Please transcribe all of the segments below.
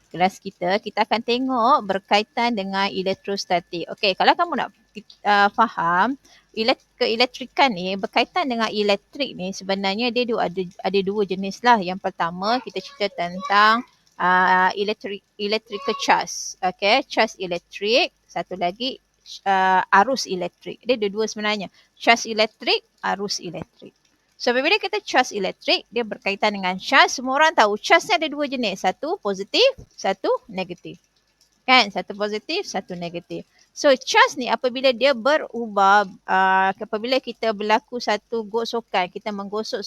kelas kita akan tengok berkaitan dengan elektrostatik. Okey, kalau kamu nak faham keelektrikan ni berkaitan dengan elektrik ni, sebenarnya dia ada dua jenis lah. Yang pertama kita cerita tentang electrical charge. Okey, charge elektrik. Satu lagi arus elektrik. Dia ada dua sebenarnya. Charge elektrik, arus elektrik. So apabila kita charge elektrik, dia berkaitan dengan charge. Semua orang tahu charge ni ada dua jenis. Satu positif, satu negatif. Kan? Satu positif, satu negatif. So charge ni apabila dia berubah, apabila kita berlaku satu gosokan, kita menggosok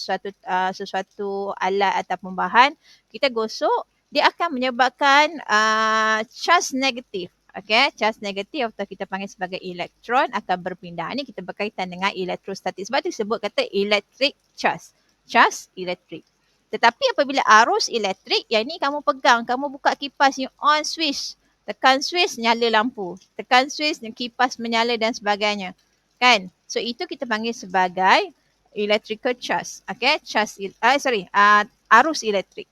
sesuatu alat ataupun bahan, kita gosok, dia akan menyebabkan charge negatif. Okay, charge negatif atau kita panggil sebagai elektron akan berpindah. Ini kita berkaitan dengan elektrostatik. Sebab tu disebut kata electric charge. Charge elektrik. Tetapi apabila arus elektrik, yang ni kamu pegang, kamu buka kipas, you on switch. Tekan switch, nyala lampu. Tekan switch, kipas menyala dan sebagainya. Kan? So itu kita panggil sebagai electrical charge. Okay, charge, arus elektrik.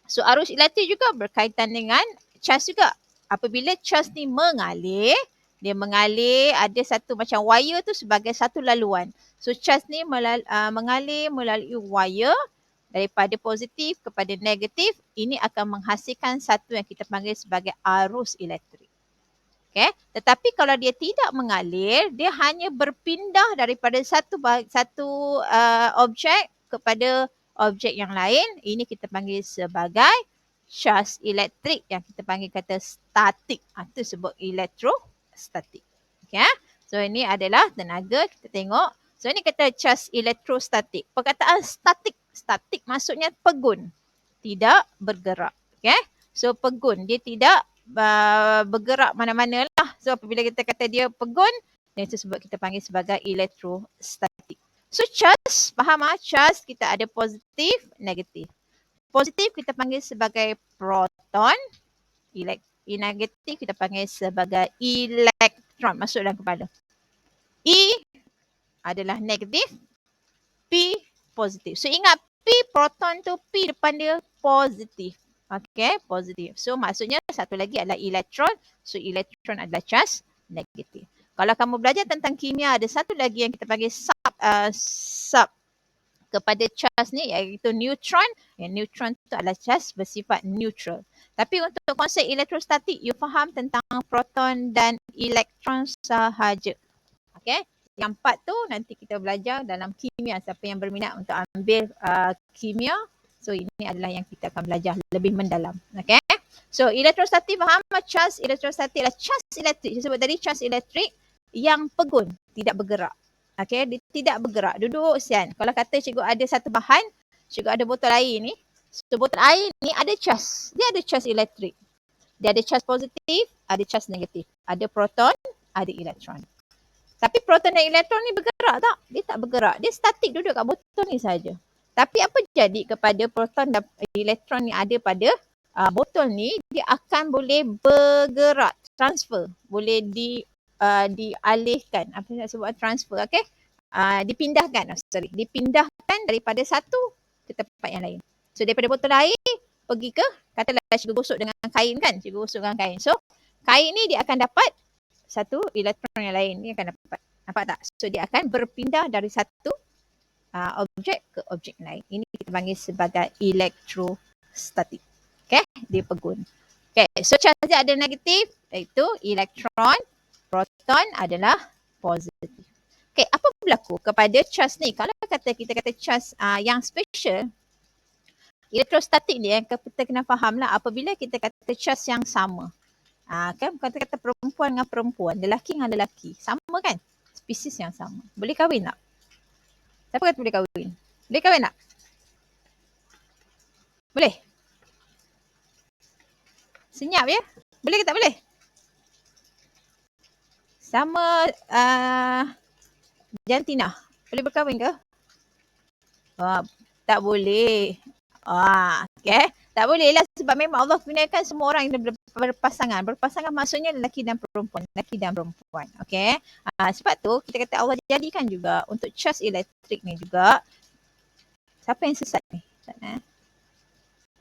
So arus elektrik juga berkaitan dengan charge juga. Apabila charge ni mengalir, dia mengalir, ada satu macam wire tu sebagai satu laluan. So charge ni mengalir melalui wire daripada positif kepada negatif, ini akan menghasilkan satu yang kita panggil sebagai arus elektrik. Okay? Tetapi kalau dia tidak mengalir, dia hanya berpindah daripada satu objek kepada objek yang lain. Ini kita panggil sebagai charge elektrik yang kita panggil kata statik. Itu sebut elektrostatik. Okay? So ini adalah tenaga, kita tengok. So ini kata charge elektrostatik. Perkataan statik. Statik maksudnya pegun. Tidak bergerak. Okay? So pegun. Dia tidak bergerak mana-mana lah. So apabila kita kata dia pegun, itu sebut kita panggil sebagai elektrostatik. So charge, faham charge kita ada positif, negatif. Positif kita panggil sebagai proton, negatif kita panggil sebagai elektron. Masuk dalam kepala. E adalah negatif, P positif. So ingat P proton tu P depan dia positif. Okay, positif. So maksudnya satu lagi adalah elektron. So elektron adalah charge negatif. Kalau kamu belajar tentang kimia, ada satu lagi yang kita panggil sub kepada charge ni, iaitu neutron. Yang neutron tu adalah charge bersifat neutral. Tapi untuk konsep elektrostatik, you faham tentang proton dan elektron sahaja. Okay. Yang 4 tu nanti kita belajar dalam kimia. Siapa yang berminat untuk ambil kimia, so ini adalah yang kita akan belajar lebih mendalam. Okay. So elektrostatik faham, charge elektrostatik adalah charge elektrik. Saya sebut tadi charge elektrik yang pegun, tidak bergerak. Okay, dia tidak bergerak, duduk sian. Kalau kata cikgu ada satu bahan, cikgu ada botol air ni. So botol air ni ada charge. Dia ada charge elektrik. Dia ada charge positif, ada charge negatif. Ada proton, ada elektron. Tapi proton dan elektron ni bergerak tak? Dia tak bergerak. Dia statik duduk kat botol ni saja. Tapi apa jadi kepada proton dan elektron yang ada pada botol ni? Dia akan boleh bergerak, transfer. Boleh dialihkan. Apa nak sebut transfer, okay? Dipindahkan daripada satu ke tempat yang lain. So daripada botol air pergi ke, katalah cikgu gosok dengan kain kan? Cikgu gosok dengan kain. So kain ni dia akan dapat satu elektron yang lain, ni akan dapat. Nampak tak? So dia akan berpindah dari satu objek ke objek lain. Ini kita panggil sebagai elektrostatik. Okay, dia pegun. Okay, so charge dia ada negatif, iaitu elektron, proton adalah positif. Okay, apa berlaku kepada charge ni? Kalau kita kata charge yang special, elektrostatik ni yang kita kena faham lah, apabila kita kata charge yang sama. Kan kata-kata perempuan dengan perempuan, lelaki dengan lelaki, sama kan? Spesies yang sama. Boleh kahwin tak? Siapa kata boleh kahwin? Boleh kahwin tak? Boleh? Senyap ya? Boleh ke tak boleh? Sama jantina. Boleh berkahwin ke? Tak boleh. Okay. Tak boleh lah sebab memang Allah gunakan semua orang yang berpasangan. Berpasangan maksudnya lelaki dan perempuan. Lelaki dan perempuan. Okay. Sebab tu kita kata Allah jadikan juga untuk charge elektrik ni juga. Siapa yang sesat ni?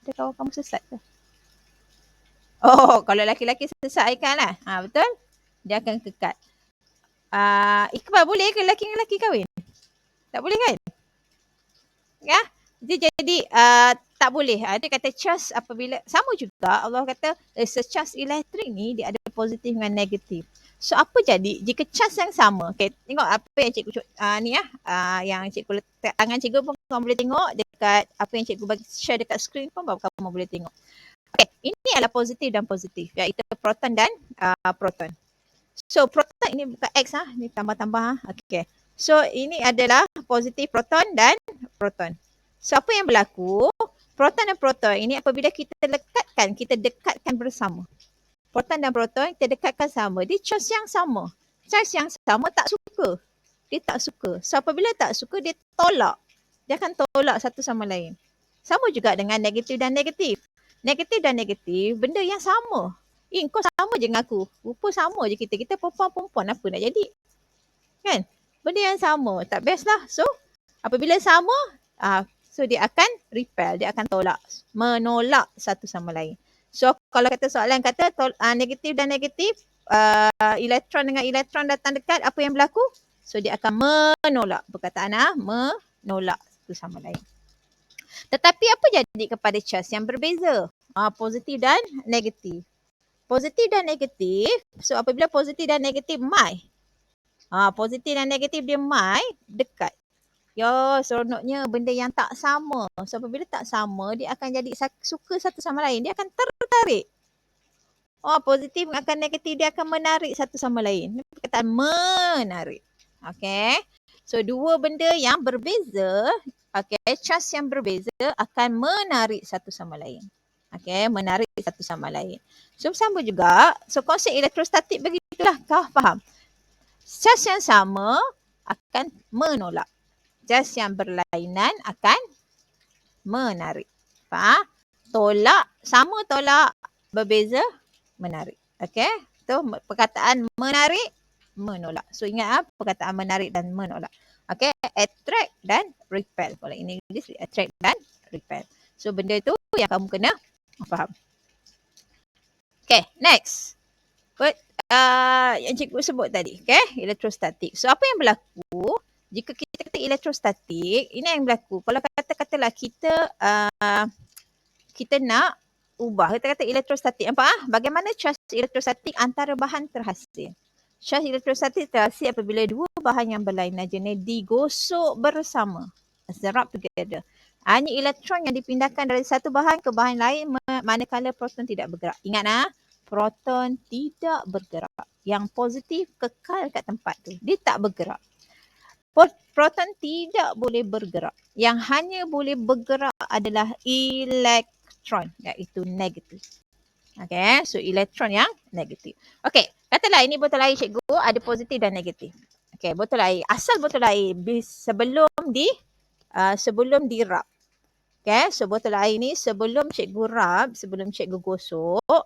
Ada kawan kamu sesat ke? Oh, kalau laki-laki selesaikan lah. Betul? Dia akan kekal. Iqbal, boleh ke lelaki dengan lelaki kahwin? Tak boleh kan? Ya? Jadi tak boleh. Dia kata charge apabila sama juga Allah kata charge elektrik ni dia ada positif dengan negatif. So apa jadi jika charge yang sama? Okay, tengok apa yang cikgu ni yang cikgu letak tangan cikgu pun kamu boleh tengok, dekat apa yang cikgu bagi share dekat screen pun kamu boleh tengok. Okay, ini adalah positif dan positif, iaitu proton dan proton. So proton ini bukan X ni tambah-tambah Okay. So ini adalah positif proton dan proton. So apa yang berlaku? Proton dan proton ini apabila kita dekatkan bersama. Proton dan proton kita dekatkan sama. Dia charge yang sama. Charge yang sama tak suka. Dia tak suka. So apabila tak suka dia tolak. Dia akan tolak satu sama lain. Sama juga dengan negatif dan negatif. Negatif dan negatif benda yang sama. Kau sama je dengan aku. Rupa sama je kita. Kita perempuan-perempuan apa nak jadi? Kan? Benda yang sama. Tak best lah. So apabila sama, so dia akan repel. Dia akan tolak. Menolak satu sama lain. So kalau kata soalan kata negatif dan negatif, elektron dengan elektron datang dekat, apa yang berlaku? So dia akan menolak. Perkataan menolak satu sama lain. Tetapi apa jadi kepada charge yang berbeza? Positif dan negatif. Positif dan negatif, so apabila positif dan negatif mai. Positif dan negatif dia mai dekat. Ya, seronoknya benda yang tak sama. So apabila tak sama, dia akan jadi suka satu sama lain. Dia akan tertarik. Positif akan negatif, dia akan menarik satu sama lain. Ini perkataan menarik. Okay. So dua benda yang berbeza, charge yang berbeza akan menarik satu sama lain. Okay, menarik satu sama lain. So sama juga, so konsep elektrostatik begitulah, kau faham? Charge yang sama akan menolak. Charge yang berlainan akan menarik. Faham? Tolak, sama tolak, berbeza, menarik. Okay, tu perkataan menarik, menolak. So ingat perkataan menarik dan menolak. Okay, attract dan repel. Kalau in English, attract dan repel. So benda tu yang kamu kena faham. Okay, next. Yang cikgu sebut tadi, elektrostatik. So apa yang berlaku jika kita kata elektrostatik, ini yang berlaku. Kalau katalah kita nak ubah, kita kata elektrostatik. Nampak bagaimana charge elektrostatik antara bahan terhasil. Charge elektrostatik terhasil apabila dua bahan yang berlainan jenis digosok bersama. Rub together. Hanya elektron yang dipindahkan dari satu bahan ke bahan lain manakala proton tidak bergerak. Ingat proton tidak bergerak. Yang positif kekal kat tempat tu. Dia tak bergerak. Proton tidak boleh bergerak. Yang hanya boleh bergerak adalah elektron, iaitu negatif. Okay, so elektron yang negatif. Okay, katalah ini botol air cikgu ada positif dan negatif. Okay, botol air. Asal botol air sebelum dirab. Okay, so botol air ni sebelum cikgu rab, sebelum cikgu gosok,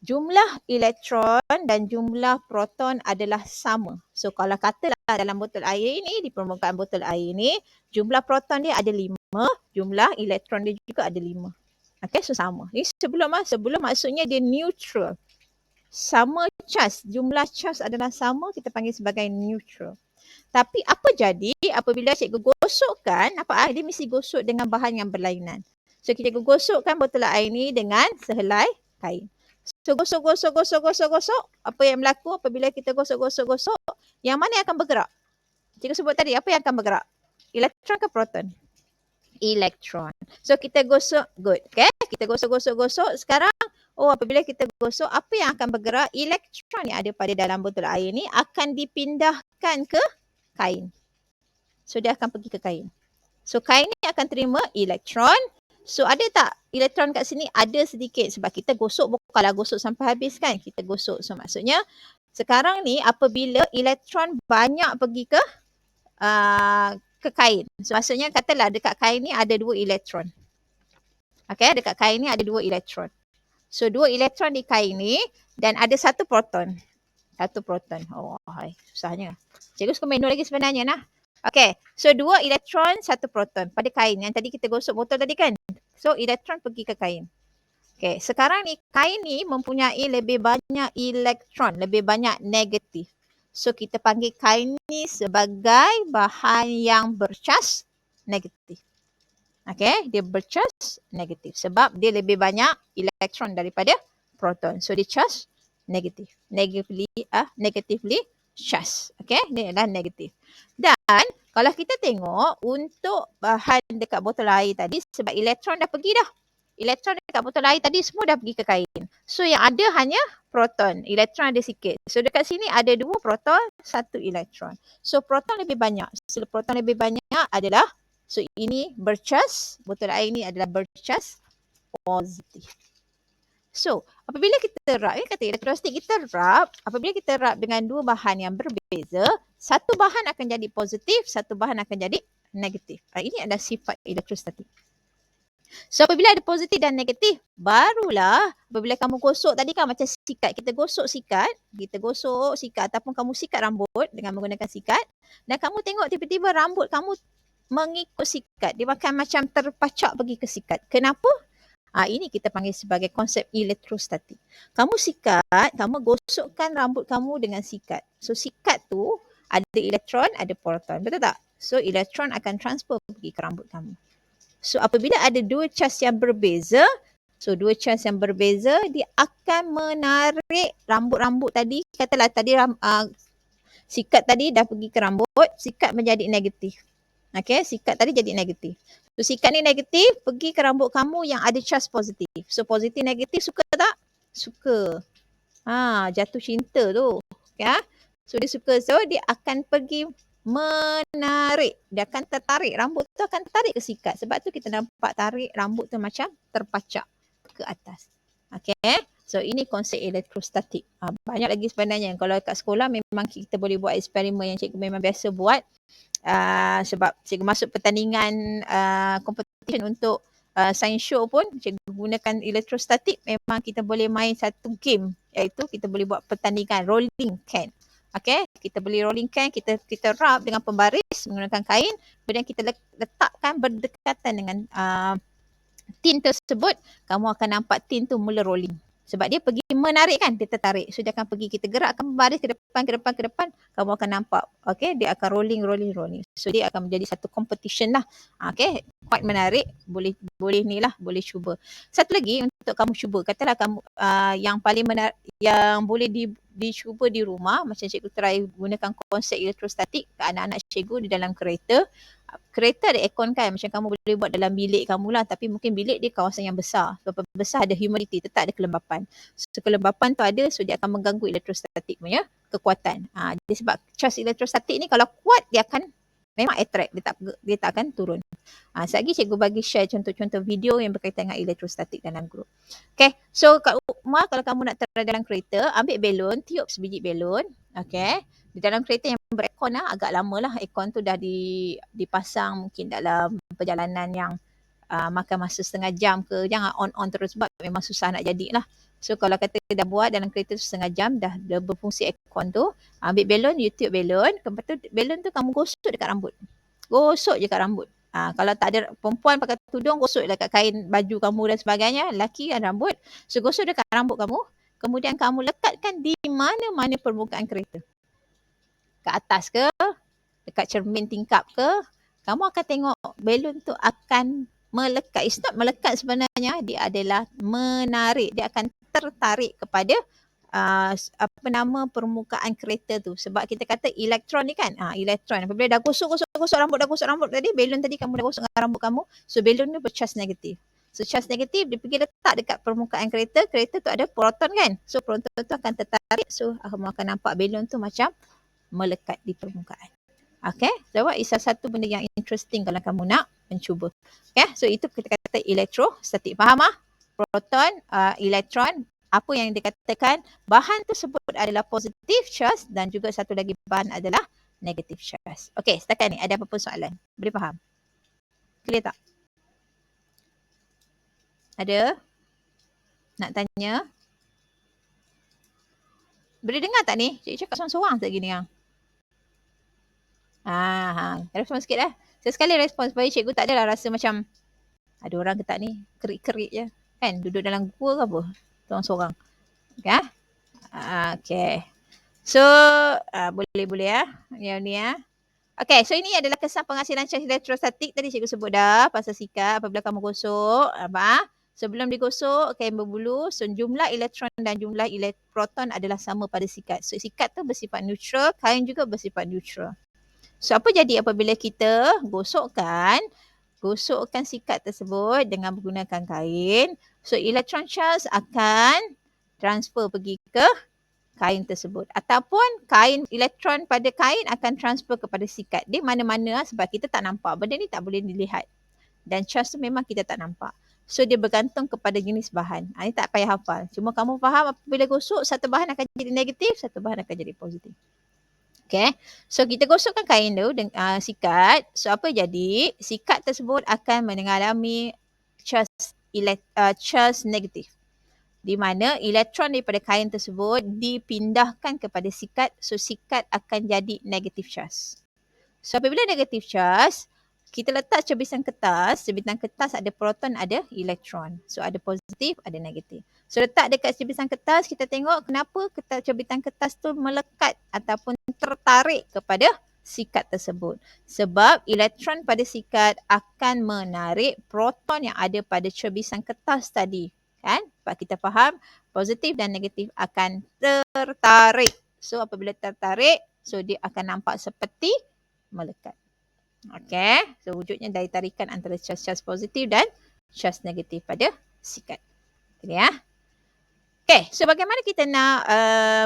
jumlah elektron dan jumlah proton adalah sama. So kalau katalah dalam botol air ni, di permukaan botol air ni, jumlah proton dia ada 5, jumlah elektron dia juga ada 5. Okay, so sama. Ni sebelum maksudnya dia neutral. Sama charge, jumlah charge adalah sama, kita panggil sebagai neutral. Tapi apa jadi apabila cikgu gosokkan, dia mesti gosok dengan bahan yang berlainan. So cikgu gosokkan botol air ni dengan sehelai kain. So gosok. Apa yang berlaku apabila kita gosok, yang mana yang akan bergerak? Cikgu sebut tadi, apa yang akan bergerak? Elektron ke proton? Elektron. So kita gosok, good. Okay, kita gosok. Sekarang, apabila kita gosok, apa yang akan bergerak? Elektron yang ada pada dalam botol air ni akan dipindahkan ke kain. So dia akan pergi ke kain. So kain ni akan terima elektron. So ada tak elektron kat sini? Ada sedikit sebab kita gosok, bukanlah gosok sampai habis kan. Kita gosok. So maksudnya sekarang ni apabila elektron banyak pergi ke kain. So maksudnya katalah dekat kain ni ada 2 elektron. Okay, dekat kain ni ada 2 elektron. So 2 elektron di kain ni dan ada 1 proton. 1 proton. Susahnya. Cikgu suka manual lagi sebenarnya nah. Okay, so 2 elektron, 1 proton pada kain yang tadi kita gosok botol tadi kan. So elektron pergi ke kain. Okay, sekarang ni kain ni mempunyai lebih banyak elektron, lebih banyak negatif. So kita panggil kain ni sebagai bahan yang bercas negatif. Okay, dia bercas negatif sebab dia lebih banyak elektron daripada proton. So dia charge negatif. Negatively charged. Okay, dia adalah negatif. Dan kalau kita tengok untuk bahan dekat botol air tadi, sebab elektron dah pergi dah. Elektron dekat botol air tadi semua dah pergi ke kain. So yang ada hanya proton. Elektron ada sikit. So dekat sini ada 2 proton, 1 elektron. So proton lebih banyak. So proton lebih banyak adalah, so ini bercas, botol air ini adalah bercas positif. So apabila kita rap, ini kata elektrostik kita rap, apabila kita rap dengan 2 bahan yang berbeza, satu bahan akan jadi positif, satu bahan akan jadi negatif. Ini adalah sifat elektrostatik. So apabila ada positif dan negatif, barulah apabila kamu gosok tadi kan macam sikat. Kita gosok sikat ataupun kamu sikat rambut dengan menggunakan sikat dan kamu tengok tiba-tiba rambut kamu mengikut sikat. Dia akan macam terpacak pergi ke sikat. Kenapa? Ini kita panggil sebagai konsep elektrostatik. Kamu sikat, kamu gosokkan rambut kamu dengan sikat. So sikat tu ada elektron, ada proton. Betul tak? So elektron akan transfer pergi ke rambut kamu. So apabila ada 2 charge yang berbeza, dia akan menarik rambut-rambut tadi. Katalah tadi sikat tadi dah pergi ke rambut, sikat menjadi negatif. Okay, sikat tadi jadi negatif. So sikat ni negatif, pergi ke rambut kamu yang ada charge positif. So positif negatif suka tak? Suka. Jatuh cinta tu. Ya. So dia suka, so dia akan pergi menarik. Dia akan tertarik. Rambut tu akan tertarik ke sikat. Sebab tu kita nampak tarik rambut tu macam terpacak ke atas. Okay. So ini konsep elektrostatik. Banyak lagi sebenarnya. Kalau kat sekolah memang kita boleh buat eksperimen yang cikgu memang biasa buat. Sebab cikgu masuk pertandingan competition untuk science show pun cikgu gunakan elektrostatik. Memang kita boleh main satu game, iaitu kita boleh buat pertandingan rolling can. Okay, kita beli rolling can, kita rap dengan pembaris menggunakan kain, kemudian kita letakkan berdekatan dengan tin tersebut, kamu akan nampak tin tu mula rolling. Sebab dia pergi menarik kan, dia tertarik. So dia akan pergi, kita gerakkan baris ke depan, kamu akan nampak. Okay, dia akan rolling. So dia akan menjadi satu competition lah. Okay, quite menarik. Boleh ni lah, boleh cuba. Satu lagi untuk kamu cuba, katalah kamu yang paling menarik, yang boleh dicuba di rumah, macam cikgu try gunakan konsep elektrostatik ke anak-anak cikgu di dalam kereta. Kereta ada aircon kan, macam kamu boleh buat dalam bilik kamu lah, tapi mungkin bilik dia kawasan yang besar. Sebab besar ada humidity, tetap ada kelembapan. So kelembapan tu ada, so dia akan mengganggu elektrostatik punya kekuatan. Dia sebab charge elektrostatik ni kalau kuat dia akan memang attract, dia tak akan turun. Sekejap lagi cikgu bagi share contoh-contoh video yang berkaitan dengan elektrostatik dalam grup. Okay, so kat rumah kalau kamu nak try dalam kereta, ambil belon, tiup sebiji belon. Okay, di dalam kereta yang berekon agak lama lah, aircon tu dah dipasang mungkin dalam perjalanan yang makan masa setengah jam ke, jangan on terus sebab memang susah nak jadi lah. So kalau kata dah buat dalam kereta tu setengah jam dah berfungsi aircon tu, ambil belon, you tiup belon, lepas tu belon tu kamu gosok dekat rambut. Gosok je kat rambut. Kalau tak ada, perempuan pakai tudung, gosok dekat kain baju kamu dan sebagainya. Lelaki kan rambut. So gosok dekat rambut kamu. Kemudian kamu lekatkan di mana-mana permukaan kereta. Kat atas ke, dekat cermin tingkap ke, kamu akan tengok belon tu akan melekat. It's not melekat sebenarnya, dia adalah menarik. Dia akan tertarik kepada permukaan kereta tu. Sebab kita kata elektron ni kan, elektron. Apabila dah gosok rambut tadi, belon tadi kamu dah gosok dengan rambut kamu, so belon tu bercharge negatif. So charge negatif dia pergi letak dekat permukaan kereta tu ada proton kan. So proton tu akan tertarik, so kamu akan nampak belon tu macam melekat di permukaan. Okay, so is salah satu benda yang interesting kalau kamu nak mencuba. Okay, so itu kita kata elektrostatik. Faham proton, elektron, apa yang dikatakan bahan tersebut adalah positif charge dan juga satu lagi bahan adalah negative charge. Okay, setakat ni ada apa-apa soalan? Boleh faham? Clear tak? Ada? Nak tanya? Boleh dengar tak ni? Cikgu cakap seorang-seorang tak gini yang? Respon sikit lah. Saya sekali respon supaya cikgu tak adalah rasa macam ada orang ke tak ni, kerik-kerik je. Kan duduk dalam gua ke apa? Seorang-seorang. Okay. Okay. So boleh ya. Yang ni ya. Okay, so ini adalah kesan penghasilan charge elektrostatik. Tadi cikgu sebut dah pasal sikat apabila kamu gosok. Sebelum digosok, kain berbulu. So jumlah elektron dan jumlah proton adalah sama pada sikat. So sikat tu bersifat neutral, kain juga bersifat neutral. So apa jadi apabila kita gosokkan sikat tersebut dengan menggunakan kain. So elektron charge akan transfer pergi ke kain tersebut. Ataupun kain elektron pada kain akan transfer kepada sikat. Dia mana-mana sebab kita tak nampak. Benda ni tak boleh dilihat. Dan charge tu memang kita tak nampak. So dia bergantung kepada jenis bahan. Ini tak payah hafal. Cuma kamu faham apabila gosok, satu bahan akan jadi negatif, satu bahan akan jadi positif. Okay. So kita gosokkan kain tu dengan sikat. So apa jadi? Sikat tersebut akan mengalami charge negatif. Di mana elektron daripada kain tersebut dipindahkan kepada sikat. So sikat akan jadi negative charge. So apabila negative charge, kita letak cebisan kertas ada proton, ada elektron. So ada positif, ada negatif. So letak dekat cebisan kertas, kita tengok kenapa cebisan kertas tu melekat ataupun tertarik kepada sikat tersebut. Sebab elektron pada sikat akan menarik proton yang ada pada cebisan kertas tadi. Kan? Sebab kita faham positif dan negatif akan tertarik. So apabila tertarik, so dia akan nampak seperti melekat. Okay. So wujudnya daya tarikan antara charge positif dan charge negatif pada sikat. Okay ya. Okay. So bagaimana kita nak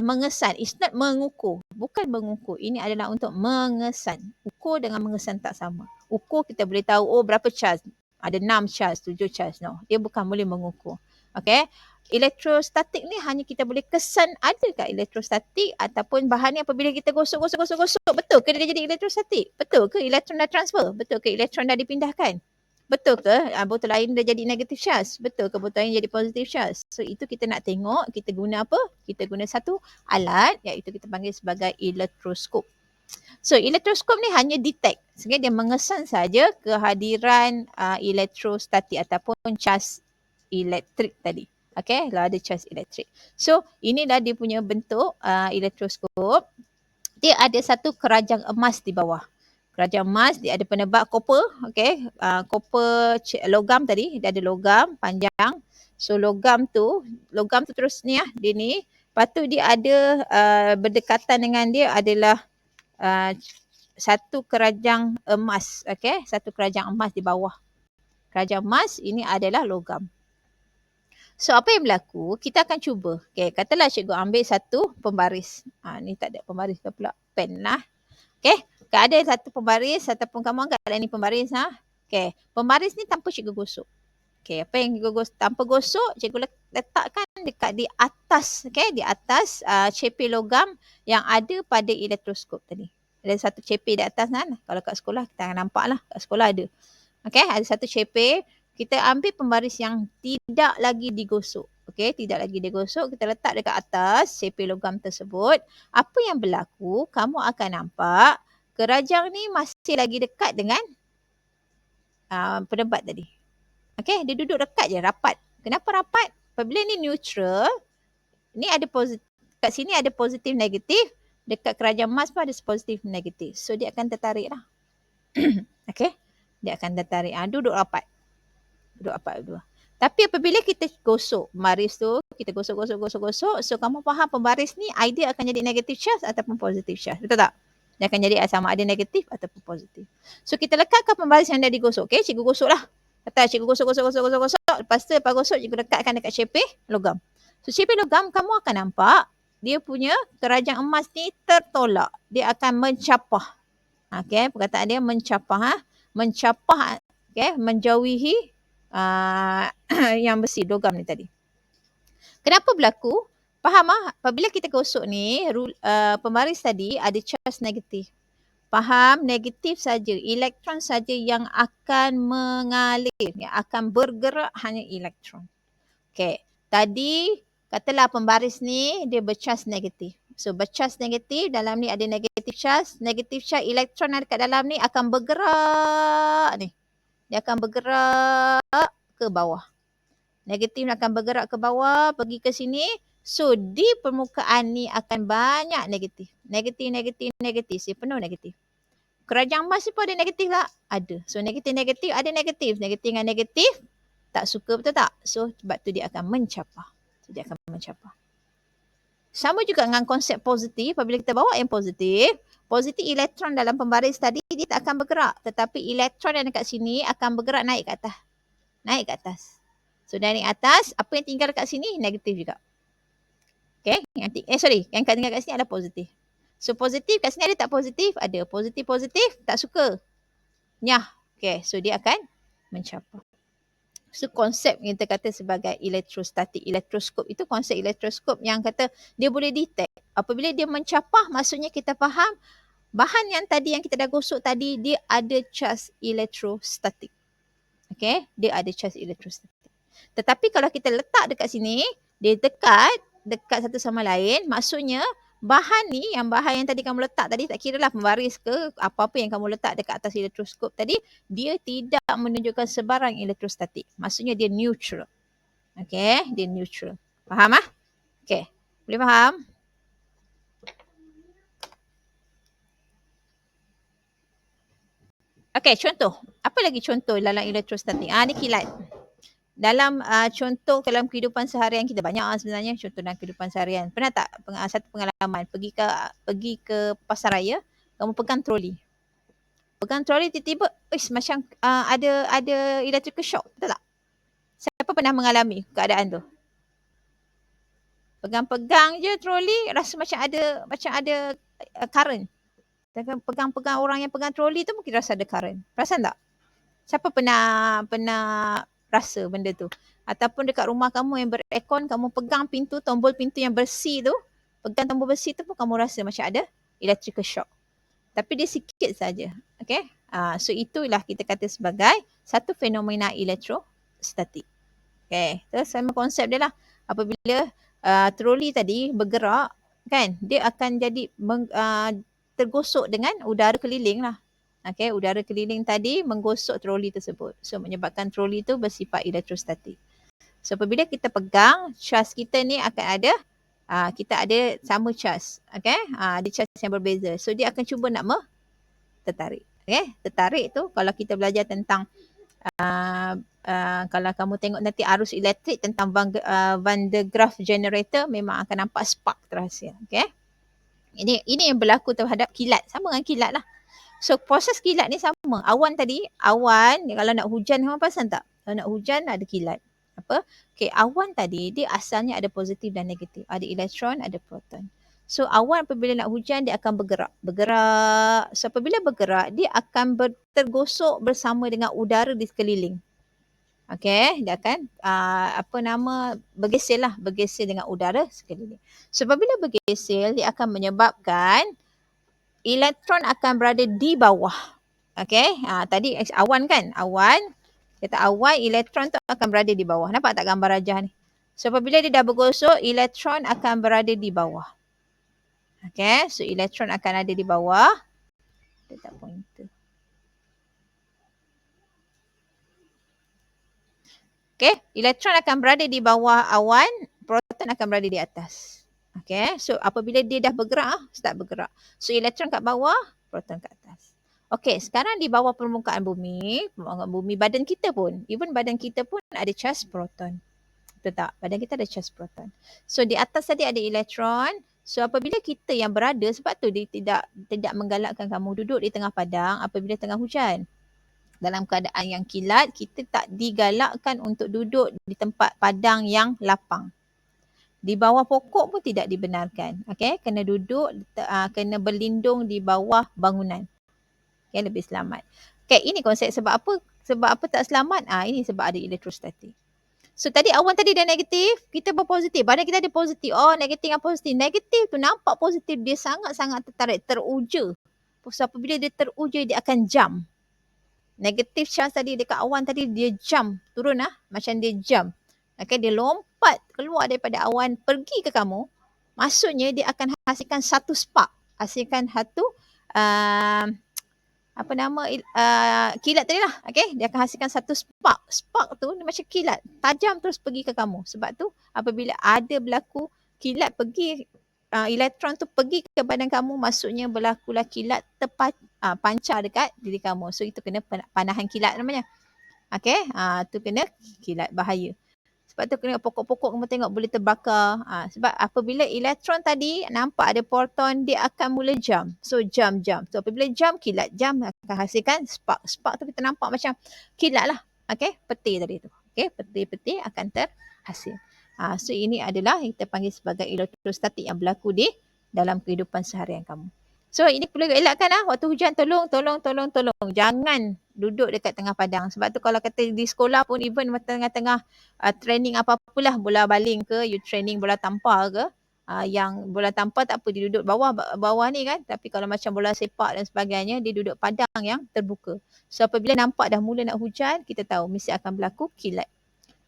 mengesan? It's not mengukur. Bukan mengukur. Ini adalah untuk mengesan. Ukur dengan mengesan tak sama. Ukur kita boleh tahu berapa charge. Ada 6 charge, 7 charge. No. Dia bukan boleh mengukur. Okay. Elektrostatik ni hanya kita boleh kesan ada kat elektrostatik ataupun bahan ni apabila kita gosok. Betul ke dia jadi elektrostatik? Betul ke elektron dah transfer? Betul ke elektron dah dipindahkan? Betul ke botol air dah jadi negative charge? Betul ke botol air jadi positive charge? So itu kita nak tengok, kita guna apa? Kita guna satu alat iaitu kita panggil sebagai elektroskop. So elektroskop ni hanya detect. Sebenarnya dia mengesan saja kehadiran elektrostatik ataupun charge elektrik tadi. Okay, lah ada charge elektrik. So inilah dia punya bentuk elektroskop. Dia ada satu kerajang emas di bawah. Kerajang emas, dia ada penebak copper. Okay, copper logam tadi, dia ada logam panjang. So logam tu terus ni dia ni. Lepas tu dia ada berdekatan dengan dia adalah satu kerajang emas. Okay, satu kerajang emas di bawah. Kerajang emas ini adalah logam. So apa yang berlaku, kita akan cuba. Okay, katalah cikgu ambil satu pembaris. Ni tak ada pembaris ke pula, pen lah. Okay, ada satu pembaris ataupun kamu anggaplah ni pembaris. Okay, pembaris ni tanpa cikgu gosok. Okay, apa yang cikgu gosok, tanpa gosok, cikgu letakkan dekat di atas. Okay, di atas cepi logam yang ada pada elektroskop tadi. Ada satu cepi di atas kan. Kalau kat sekolah kita akan nampak lah, kat sekolah ada. Okay, ada satu cepi. Kita ambil pembaris yang tidak lagi digosok. Okay, tidak lagi digosok. Kita letak dekat atas cepi logam tersebut. Apa yang berlaku, kamu akan nampak kerajang ni masih lagi dekat dengan penebat tadi. Okay, dia duduk dekat je, rapat. Kenapa rapat? Apabila ni neutral, ni ada positif. Kat sini ada positif negatif. Dekat kerajang emas pun ada positif negatif. So dia akan tertarik lah. Okay, dia akan tertarik. Duduk rapat. Dua. Tapi apabila kita gosok pembaris tu, kita gosok. So kamu faham pembaris ni idea akan jadi negative charge ataupun positive charge. Betul tak? Dia akan jadi sama ada negatif ataupun positif. So kita lekatkan pembaris yang dah digosok. Okay, cikgu gosok lah. Kata cikgu gosok. Lepas gosok, cikgu lekatkan dekat cepi logam. So cepi logam kamu akan nampak dia punya kerajang emas ni tertolak. Dia akan mencapah. Okay, perkataan dia mencapah. Mencapah, okay, menjauhi yang besi logam ni tadi. Kenapa berlaku? Faham apabila kita gosok ni pembaris tadi ada charge negatif. Faham, negatif saja, elektron saja yang akan mengalir, yang akan bergerak hanya elektron. Okay, tadi katalah pembaris ni dia bercharge negatif. So bercharge negatif, dalam ni ada negatif charge elektron yang dekat dalam ni akan bergerak ni. Dia akan bergerak ke bawah. Negatif akan bergerak ke bawah, pergi ke sini. So, di permukaan ni akan banyak negatif. Negatif, negatif, negatif. Si penuh negatif. Kerajaan Mars ni pun ada negatif tak? Ada. So, negatif-negatif ada negatif. Negatif dengan negatif tak suka, betul tak? So, sebab tu dia akan mencapah. So, dia akan mencapah. Sama juga dengan konsep positif. Apabila kita bawa yang positif, positif elektron dalam pembaris tadi dia tak akan bergerak. Tetapi elektron yang dekat sini akan bergerak naik ke atas. Naik ke atas. So, dari atas, apa yang tinggal dekat sini negatif juga. Okay, yang tinggal kat sini adalah positif. So positif kat sini ada tak positif? Ada. Positif tak suka. Nyah. Okay, so dia akan mencapah. So konsep yang kita kata sebagai elektrostatik. Elektroskop itu konsep elektroskop yang kata dia boleh detect. Apabila dia mencapah, maksudnya kita faham bahan yang tadi yang kita dah gosok tadi dia ada charge elektrostatik. Okay, dia ada charge elektrostatik. Tetapi kalau kita letak dekat sini, dia dekat satu sama lain, maksudnya bahan ni, bahan yang tadi kamu letak tadi, tak kira lah pembaris ke apa-apa yang kamu letak dekat atas elektroskop tadi, dia tidak menunjukkan sebarang elektrostatik. Maksudnya dia neutral. Okay, dia neutral. Faham ah? Okay, boleh faham? Okay, contoh. Apa lagi contoh dalam elektrostatik? Ni kilat. Dalam contoh dalam kehidupan seharian kita banyak sebenarnya contoh dalam kehidupan seharian. Pernah tak satu pengalaman pergi ke pasar raya, kamu pegang troli. Pegang troli tiba-tiba macam ada electrical shock, betul tak? Siapa pernah mengalami keadaan tu? Pegang-pegang je troli rasa macam ada current. Pegang-pegang orang yang pegang troli tu mungkin rasa ada current. Perasan tak? Siapa pernah rasa benda tu? Ataupun dekat rumah kamu yang berekon, kamu pegang tombol pintu yang bersih tu, pegang tombol bersih tu pun kamu rasa macam ada electrical shock. Tapi dia sikit saja. Okay? So itulah kita kata sebagai satu fenomena elektrostatik. Okay. Terus sama konsep dia lah. Apabila troli tadi bergerak, kan, dia akan jadi tergosok dengan udara keliling lah. Okay, udara keliling tadi menggosok troli tersebut. So, menyebabkan troli itu bersifat elektrostatik. So, apabila kita pegang, charge kita ni akan ada, kita ada sama charge. Okay, ada charge yang berbeza. So, dia akan cuba nak tertarik. Okay, tertarik tu kalau kita belajar tentang, kalau kamu tengok nanti arus elektrik tentang Van de Graaff generator, memang akan nampak spark terhasil. Okay, ini yang berlaku terhadap kilat. Sama dengan kilat lah. So proses kilat ni sama. Awan kalau nak hujan kamu perasan tak? Kalau nak hujan ada kilat. Apa? Okay, awan tadi dia asalnya ada positif dan negatif. Ada elektron, ada proton. So awan apabila nak hujan dia akan bergerak. So apabila bergerak dia akan tergosok bersama dengan udara di sekeliling. Okay, dia akan bergeser dengan udara sekeliling. So apabila bergeser dia akan menyebabkan elektron akan berada di bawah. Okay, tadi awan kan? Awan, elektron tu akan berada di bawah. Nampak tak gambar rajah ni? So apabila dia dah bergosok, elektron akan berada di bawah. Okay, so elektron akan ada di bawah. Letak pointer. Okay, elektron akan berada di bawah awan, proton akan berada di atas. Okay, so apabila dia dah bergerak, start bergerak. So elektron kat bawah, proton kat atas. Okay, sekarang di bawah permukaan bumi, badan kita pun, even badan kita pun ada charge proton. Betul tak? Badan kita ada charge proton. So di atas tadi ada elektron. So apabila kita yang berada, sebab tu dia tidak menggalakkan kamu duduk di tengah padang apabila tengah hujan. Dalam keadaan yang kilat, kita tak digalakkan untuk duduk di tempat padang yang lapang. Di bawah pokok pun tidak dibenarkan. Okay, kena duduk, kena berlindung di bawah bangunan. Okay, lebih selamat. Okay, ini konsep sebab apa tak selamat? Ini sebab ada elektrostatik. So tadi awan tadi dah negatif, kita berpositif. Badan kita ada positif. Negatif dengan positif. Negatif tu nampak positif, dia sangat-sangat tertarik, teruja. So apabila dia teruja, dia akan jump. Negatif charge tadi dekat awan tadi, dia jump, turun macam dia jump. Okay, dia lompat keluar daripada awan, pergi ke kamu. Maksudnya dia akan hasilkan satu spark. Hasilkan satu apa nama kilat tadi lah. Okay, dia akan hasilkan satu spark. Spark tu dia macam kilat, tajam terus pergi ke kamu. Sebab tu apabila ada berlaku kilat pergi, elektron tu pergi ke badan kamu, maksudnya berlakulah kilat pancar dekat diri kamu. So itu kena panahan kilat namanya. Okay, tu kena kilat, bahaya. Sebab tu kena pokok-pokok kamu tengok boleh terbakar. Sebab apabila elektron tadi nampak ada proton, dia akan mula jump. So jump. So apabila jump, kilat. Jump akan hasilkan spark. Spark tu kita nampak macam kilat lah. Okay, peti tadi tu. Okay, peti-peti akan terhasil. So ini adalah kita panggil sebagai elektrostatik yang berlaku di dalam kehidupan seharian kamu. So ini perlu elakkan waktu hujan, tolong. Jangan duduk dekat tengah padang. Sebab tu kalau kata di sekolah pun, even tengah-tengah training apa-apalah, bola baling ke, you training bola tampar ke, yang bola tampar tak apa, dia duduk bawah ni kan. Tapi kalau macam bola sepak dan sebagainya, dia duduk padang yang terbuka. So apabila nampak dah mula nak hujan, kita tahu mesti akan berlaku kilat.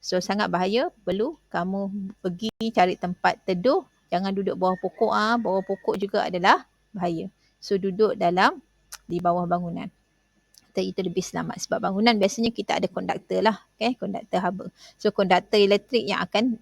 So sangat bahaya, perlu kamu pergi cari tempat teduh. Jangan duduk bawah pokok. Bawah pokok juga adalah bahaya. So duduk di bawah bangunan. Itu lebih selamat sebab bangunan biasanya kita ada konduktor lah, konduktor haba. So konduktor elektrik yang akan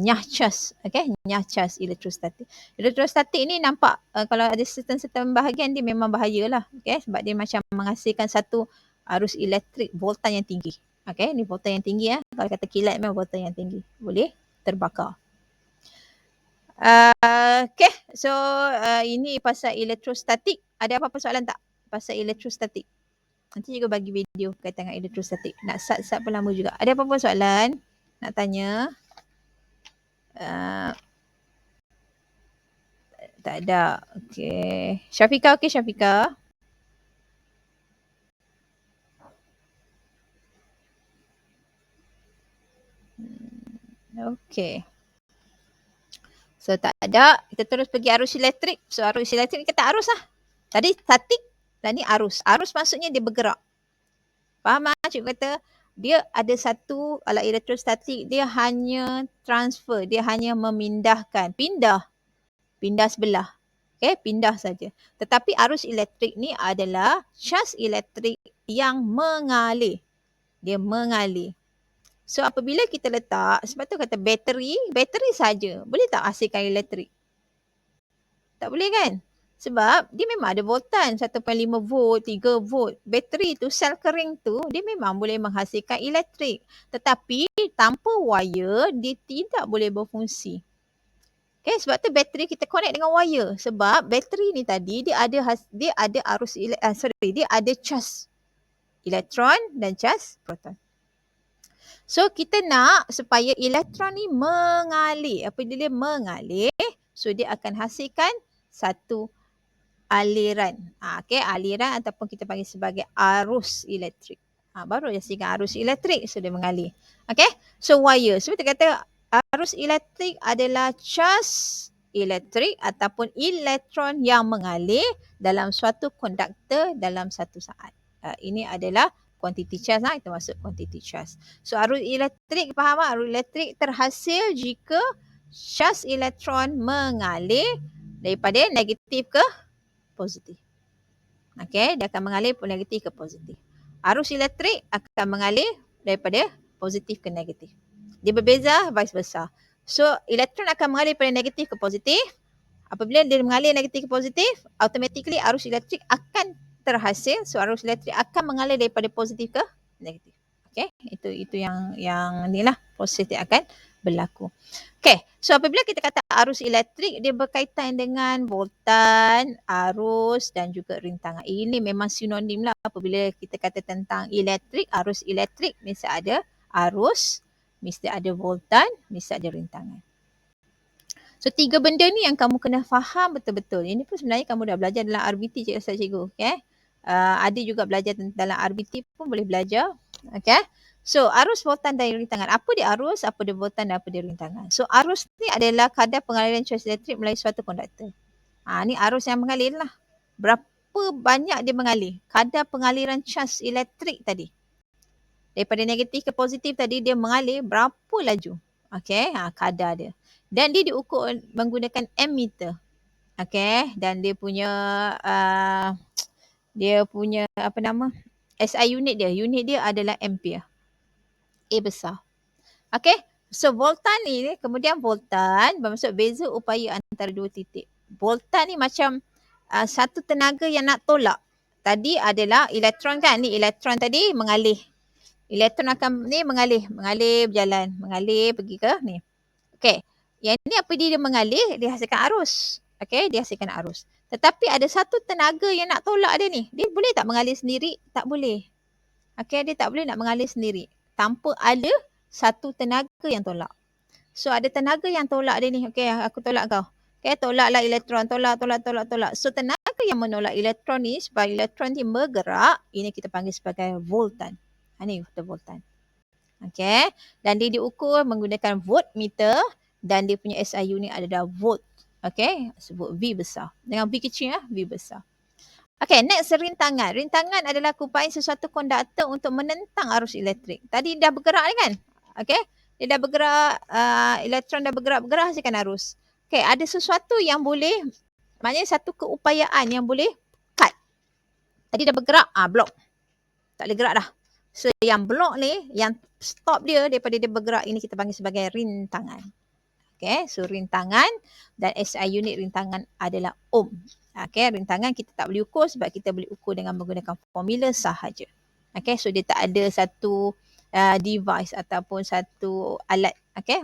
nyah cas, nyah cas elektrostatik. Elektrostatik ni nampak kalau ada certain bahagian dia memang bahayalah, sebab dia macam menghasilkan satu arus elektrik voltan yang tinggi. Ni voltan yang tinggi Kalau kata kilat memang voltan yang tinggi, boleh terbakar. So ini pasal elektrostatik. Ada apa-apa soalan tak pasal elektrostatik? Nanti juga bagi video berkaitan dengan elektrostatik. Nak start pun lama juga. Ada apa-apa soalan nak tanya? Tak ada. Okay. Syafiqah okey Syafiqah? Okay. So tak ada. Kita terus pergi arus elektrik. So arus elektrik ni kata arus lah. Tadi statik dan ni arus. Arus maksudnya dia bergerak. Faham tak? Cikgu kata dia ada satu alat elektrostatik, dia hanya transfer, dia hanya memindahkan. Pindah sebelah. Pindah saja. Tetapi arus elektrik ni adalah cas elektrik yang mengalir. Dia mengalir. So apabila kita letak, sebab tu kata bateri saja boleh tak hasilkan elektrik? Tak boleh kan? Sebab dia memang ada voltan 1.5 volt, 3 volt. Bateri tu, sel kering tu, dia memang boleh menghasilkan elektrik. Tetapi tanpa wire, dia tidak boleh berfungsi. Sebab tu bateri kita connect dengan wire. Sebab bateri ni tadi dia ada arus dia ada cas elektron dan cas proton. So kita nak supaya elektron ni mengalir. Apabila dia mengalir, so dia akan hasilkan satu aliran. Aliran ataupun kita panggil sebagai arus elektrik. Baru dia hasilkan arus elektrik, so dia mengalir. So wire. So kita kata arus elektrik adalah cas elektrik ataupun elektron yang mengalir dalam suatu konduktor dalam satu saat. Ini adalah quantity charge, kita masuk quantity charge. So arus elektrik, faham tak? Arus elektrik terhasil jika cas elektron mengalir daripada negatif ke positif. Dia akan mengalir dari negatif ke positif. Arus elektrik akan mengalir daripada positif ke negatif. Dia berbeza, vice versa. So elektron akan mengalir dari negatif ke positif. Apabila dia mengalir negatif ke positif, automatically arus elektrik akan terhasil. So arus elektrik akan mengalir daripada positif ke negatif. Itu yang ni lah proses yang akan berlaku. So apabila kita kata arus elektrik, dia berkaitan dengan voltan, arus dan juga rintangan. Ini memang sinonim lah apabila kita kata tentang elektrik, arus elektrik mesti ada arus, mesti ada voltan, mesti ada rintangan. So 3 benda ni yang kamu kena faham betul-betul. Ini pun sebenarnya kamu dah belajar dalam RBT cikgu. Ada juga belajar dalam RBT pun boleh belajar. So arus, voltan dan rintangan. Apa dia arus, apa dia voltan dan apa dia rintangan. So arus ni adalah kadar pengaliran cas elektrik melalui suatu konduktor. Ni arus yang mengalir lah. Berapa banyak dia mengalir. Kadar pengaliran cas elektrik tadi. Daripada negatif ke positif tadi dia mengalir berapa laju. Kadar dia. Dan dia diukur menggunakan ammeter. Dan dia punya Dia punya apa nama? SI unit dia adalah ampere. A besar. Okay. So voltan ni kemudian voltan bermaksud beza upaya antara dua titik. Voltan ni macam satu tenaga yang nak tolak. Tadi adalah elektron kan. Ni elektron tadi mengalih. Elektron akan ni mengalih berjalan, mengalir pergi ke ni. Okey. Yang ni apa dia mengalir, dia hasilkan arus. Okey, dia hasilkan arus. Tetapi ada satu tenaga yang nak tolak dia ni. Dia boleh tak mengalir sendiri? Tak boleh. Okey, dia tak boleh nak mengalir sendiri tanpa ada satu tenaga yang tolak. So ada tenaga yang tolak dia ni. Okey, aku tolak kau. Okey, tolaklah elektron, tolak. So tenaga yang menolak elektron ni supaya elektron ni bergerak, ini kita panggil sebagai voltan. Ni voltan. Okey, dan dia diukur menggunakan voltmeter dan dia punya SI unit adalah volt. Okey, sebut V besar. Dengan V kecil V besar. Okey, next rintangan. Rintangan adalah kupaian sesuatu konduktor untuk menentang arus elektrik. Tadi dah bergerak ni kan? Okey, dia dah bergerak, elektron dah bergerak hasilkan arus. Okey, ada sesuatu yang boleh, maknanya satu keupayaan yang boleh cut. Tadi dah bergerak, blok. Tak boleh gerak dah. So yang blok ni, yang stop dia daripada dia bergerak, ini kita panggil sebagai rintangan. Okay, so rintangan dan SI unit rintangan adalah ohm. Okay, rintangan kita tak boleh ukur sebab kita boleh ukur dengan menggunakan formula sahaja. Okay, so dia tak ada satu device ataupun satu alat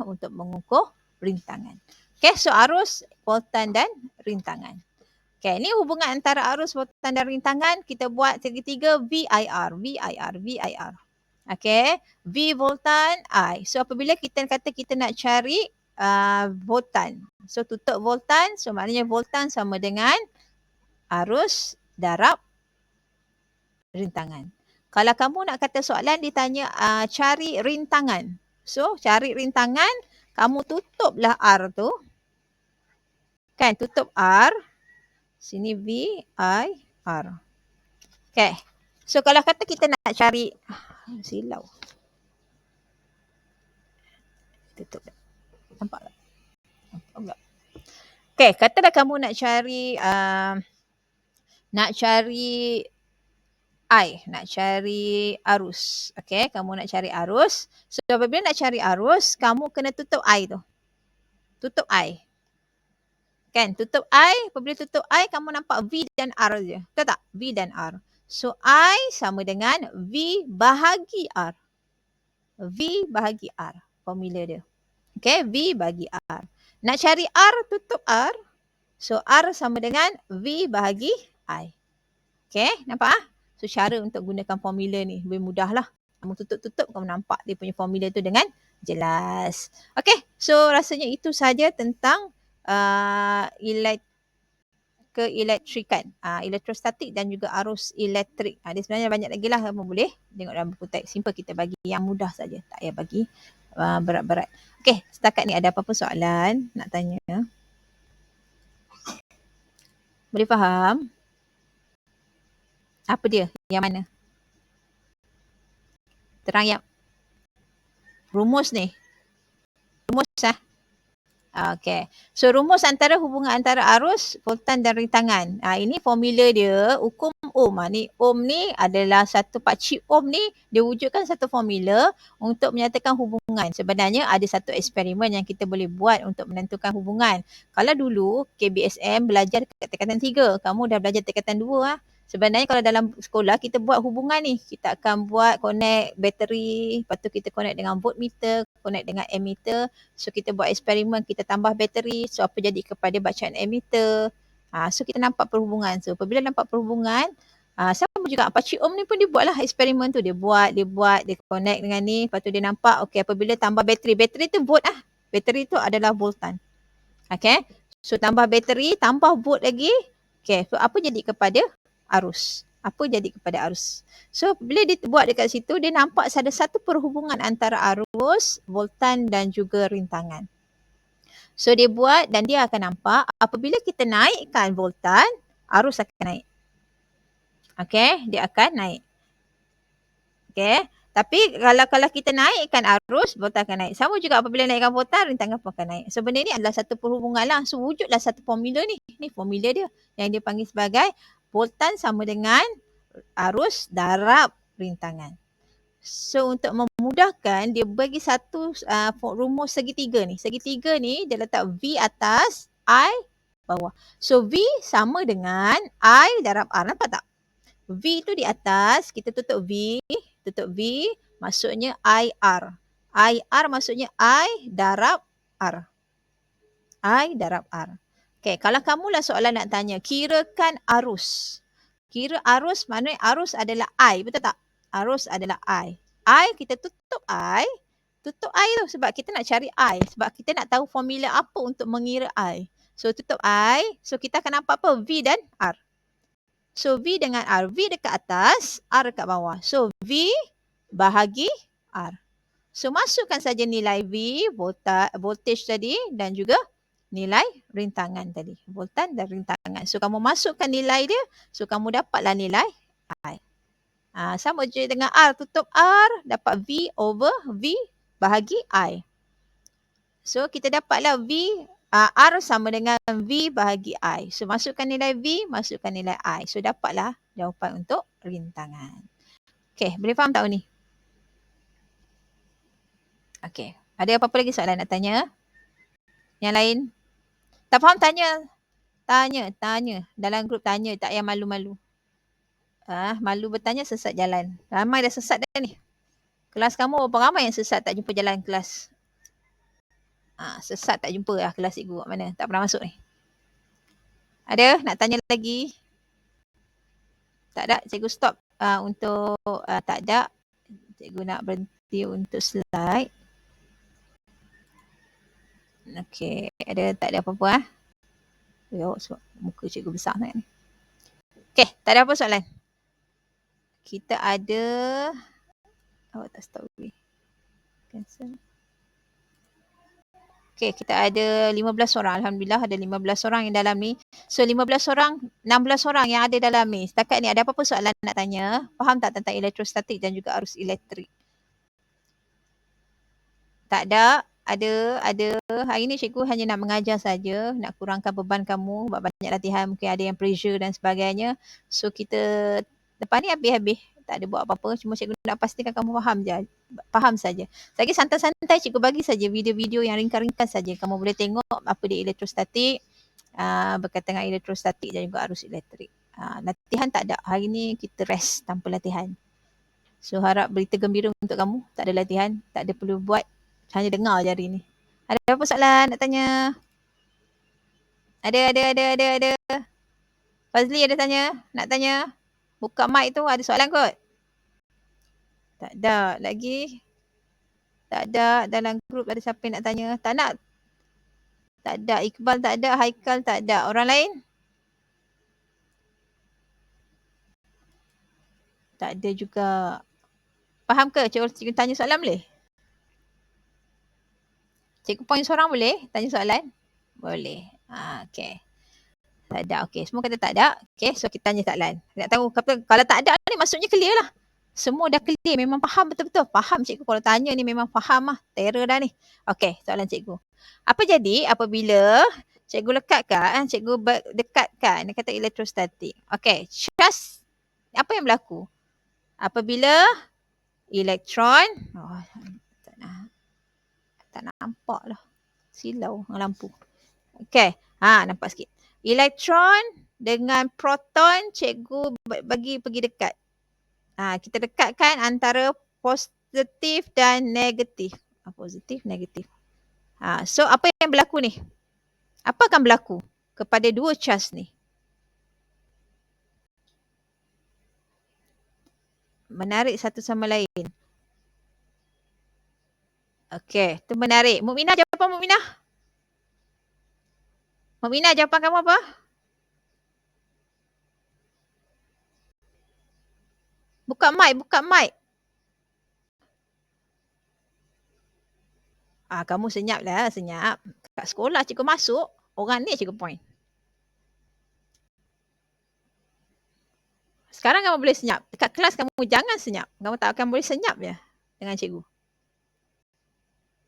untuk mengukur rintangan. Okay, so arus, voltan dan rintangan. Okay, ni hubungan antara arus, voltan dan rintangan. Kita buat segitiga VIR. Okay, V voltan, I. So apabila kita kata kita nak cari voltan. So tutup voltan, so maknanya voltan sama dengan arus darab rintangan. Kalau kamu nak kata soalan ditanya cari rintangan. So cari rintangan, kamu tutuplah R tu. Kan, tutup R. Sini V, I, R. Okay. So kalau kata kita nak cari, silau. Tutup. Nampak tak? Nampak. Okay, katalah kamu nak cari nak cari arus. Okay, kamu nak cari arus. So apabila nak cari arus, kamu kena tutup I tu. Tutup I. Kan, tutup I. Apabila tutup I, kamu nampak V dan R je. Betul tak? V dan R. So I sama dengan V bahagi R. V bahagi R. Formula dia. Okay, V bagi R. Nak cari R, tutup R. So R sama dengan V bahagi I. Okay, nampak So cara untuk gunakan formula ni lebih mudah lah. Kamu tutup-tutup, kamu nampak dia punya formula tu dengan jelas. Okay, so rasanya itu saja tentang keelektrikan, elektrostatik dan juga arus elektrik. Dia sebenarnya banyak lagi lah, kamu boleh tengok dalam buku teks. Simple, kita bagi yang mudah saja, tak payah bagi berat-berat. Okay, setakat ni ada apa-apa soalan nak tanya? Boleh faham? Apa dia? Yang mana? Terang yang rumus ni. Rumus Okay. So rumus antara hubungan antara arus, voltan dan rintangan. Ini formula dia, hukum ohm. Ni ohm ni adalah satu pakcik ohm ni, dia wujudkan satu formula untuk menyatakan hubungan. Sebenarnya ada satu eksperimen yang kita boleh buat untuk menentukan hubungan. Kalau dulu KBSM belajar dekat tingkatan 3, kamu dah belajar tingkatan 2 Sebenarnya kalau dalam sekolah kita buat hubungan ni, kita akan buat connect bateri, lepas tu kita connect dengan voltmeter, connect dengan ammeter. So kita buat eksperimen, kita tambah bateri, so apa jadi kepada bacaan ammeter. So kita nampak perhubungan. So apabila nampak perhubungan, sama juga Pakcik Om ni pun dia buatlah eksperimen tu. Dia buat, dia connect dengan ni, lepas tu dia nampak okay, apabila tambah bateri tu volt bateri tu adalah voltan. Okay, so tambah bateri, tambah volt lagi. Okay, so apa jadi kepada arus? Apa jadi kepada arus? So bila dia buat dekat situ, dia nampak ada satu perhubungan antara arus, voltan dan juga rintangan. So dia buat dan dia akan nampak apabila kita naikkan voltan, arus akan naik. Okay, dia akan naik. Okay, tapi kalau kita naikkan arus, voltan akan naik. Sama juga apabila naikkan voltan, rintangan pun akan naik. So benda ni adalah satu perhubungan lah. So wujudlah satu formula ni. Ni formula dia yang dia panggil sebagai voltan sama dengan arus darab rintangan. So untuk memudahkan, dia bagi satu rumus segitiga ni. Segitiga ni dia letak V atas, I bawah. So V sama dengan I darab R. Nampak tak? V tu di atas, kita tutup V, maksudnya IR. IR maksudnya I darab R. I darab R. Okay, kalau kamulah soalan nak tanya, kirakan arus. Kira arus maknanya arus adalah I, betul tak? Arus adalah I. Kita tutup I tu sebab kita nak cari I. Sebab kita nak tahu formula apa untuk mengira I. So tutup I, so kita akan nampak apa? V dan R. So V dengan R, V dekat atas, R dekat bawah. So V bahagi R. So masukkan saja nilai V, voltage tadi dan juga nilai rintangan tadi. Voltan dan rintangan. So kamu masukkan nilai dia, so kamu dapatlah nilai I. Sama je dengan R, tutup R, dapat V over V bahagi I. So kita dapatlah R sama dengan V bahagi I. So masukkan nilai V, masukkan nilai I. So dapatlah jawapan untuk rintangan. Okay, boleh faham tak ni? Okay, ada apa-apa lagi soalan nak tanya? Yang lain? Tak faham tanya. Tanya. Dalam grup tanya, tak payah malu-malu. Malu bertanya sesat jalan. Ramai dah sesat dah ni. Kelas kamu berapa ramai yang sesat tak jumpa jalan kelas? Sesat tak jumpa lah kelas cikgu kat mana. Tak pernah masuk ni. Ada nak tanya lagi? Tak ada, cikgu stop untuk tak ada. Cikgu nak berhenti untuk slide. Okay, tak ada apa-apa sebab muka cikgu besar sangat ni. Okay, tak ada apa soalan. Kita ada tak stop lagi. Cancel. Okay, kita ada 15 orang. Alhamdulillah ada 15 orang yang dalam ni. So 15 orang, 16 orang yang ada dalam ni. Setakat ni ada apa-apa soalan nak tanya? Faham tak tentang elektrostatik dan juga arus elektrik? Tak ada? Ada. Hari ni cikgu hanya nak mengajar saja, nak kurangkan beban kamu, buat banyak latihan, mungkin ada yang pressure dan sebagainya. So kita lepas ni habis-habis. Tak ada buat apa-apa, cuma cikgu nak pastikan kamu faham saja. Lagi santai-santai cikgu bagi saja video-video yang ringkas-ringkas saja. Kamu boleh tengok apa dia elektrostatik, berkaitan dengan elektrostatik dan juga arus elektrik. Latihan tak ada. Hari ni kita rest tanpa latihan. So harap berita gembira untuk kamu. Tak ada latihan, tak ada perlu buat. Hanya dengar je hari ni. Ada apa soalan nak tanya? Ada. Fazli ada tanya? Nak tanya? Buka mic tu, ada soalan kot? Tak ada lagi. Tak ada. Dalam grup ada siapa yang nak tanya? Tak nak? Tak ada. Iqbal tak ada. Haikal tak ada. Orang lain? Tak ada juga. Faham ke? Cikgu tanya soalan boleh? Cikgu point seorang boleh tanya soalan? Boleh. Okay. Tak ada. Okay. Semua kata tak ada. Okay. So kita tanya soalan. Nak tahu kalau tak ada ni maksudnya clear lah. Semua dah clear. Memang faham betul-betul. Faham cikgu. Kalau tanya ni memang faham lah. Terror dah ni. Okay. Soalan cikgu. Apa jadi apabila cikgu lekatkan, cikgu dekatkan dia kata elektrostatik. Okay. Charge. Apa yang berlaku? Apabila elektron. Tak nampak lah. Silau dengan lampu. Okay. Nampak sikit. Elektron dengan proton cikgu bagi pergi dekat. Kita dekatkan antara positif dan negatif. Positif, negatif. So apa yang berlaku ni? Apa akan berlaku kepada dua charge ni? Menarik satu sama lain. Okay, tu menarik. Mukminah, jawapan Mukminah? Mukminah, jawapan kamu apa? Buka mic. Kamu senyap lah, senyap. Kat sekolah cikgu masuk, orang ni cikgu point. Sekarang kamu boleh senyap. Dekat kelas kamu jangan senyap. Kamu tak akan boleh senyap je dengan cikgu.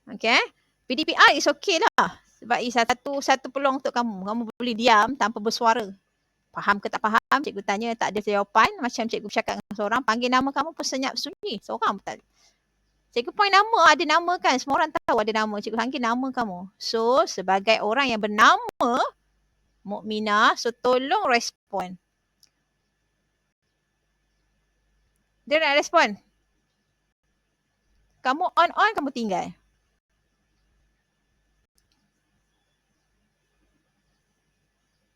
Okay. PDPR is okay lah. Sebab satu peluang untuk kamu. Kamu boleh diam tanpa bersuara. Faham ke tak faham, cikgu tanya tak ada jawapan. Macam cikgu bercakap dengan seorang, panggil nama kamu pun senyap sunyi. Seorang pun tak ada. Cikgu point nama, ada nama kan. Semua orang tahu ada nama. Cikgu panggil nama kamu. So, sebagai orang yang bernama Mukminah, so tolong respon. Dia nak respon. Kamu on, kamu tinggal.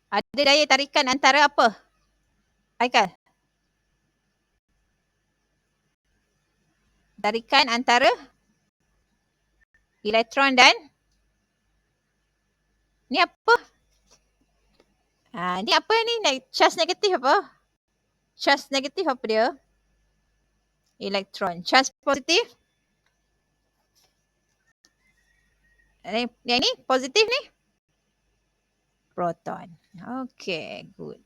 Ada daya tarikan antara apa? Haikal? Tarikan antara elektron dan ni apa? Ni apa ni? Charge negatif apa? Charge negatif apa dia? Elektron. Charge positif? Yang ni positif ni? Proton. Okay, good.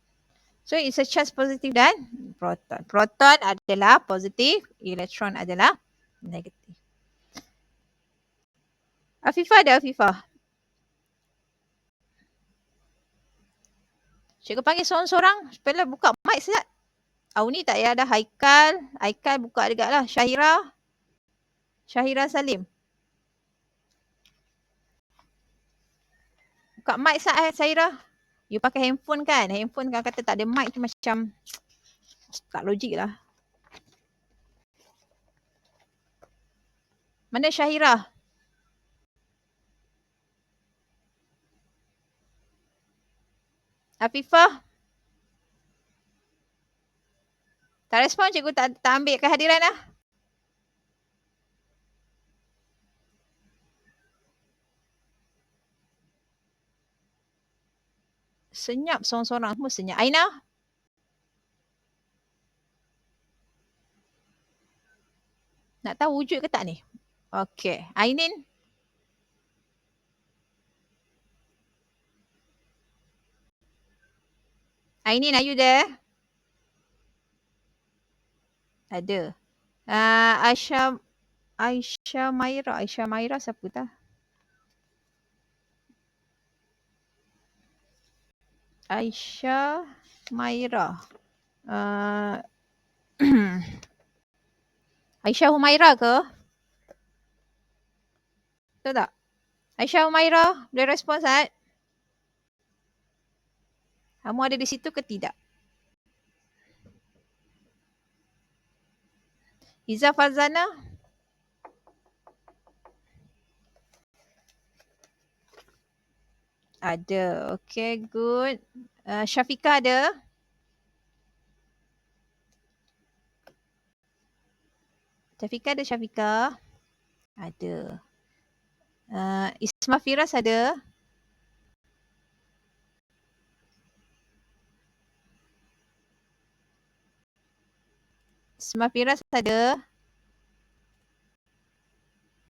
So it's a charge positif dan proton. Proton adalah positif, elektron adalah negatif. Afifah ada Afifah? Cikgu panggil seorang-seorang supaya buka mic sekejap. Auni tak payah ada. Haikal buka juga lah. Syahira Salim. Buka mic sekejap Syahira. You pakai handphone kan? Handphone kalau kata tak ada mic tu macam tak logik lah. Mana Syahira? Afifah? Tak respon, cikgu tak ambil kehadiran lah. Senyap seorang-seorang. Semua senyap. Aina? Nak tahu wujud ke tak ni? Okay. Ainin? Ainin, are you there? Ada. Aisyah Maira. Aisyah Maira siapa tak? Aisyah Maira. Aisyah Humaira ke? Betul tak? Aisyah Humaira, boleh respon saat? Kamu ada di situ ke tidak? Iza Farzana? Ada. Okay, good. Syafiqah ada? Syafiqah? Ada. Isma Firas ada? Isma Firas ada?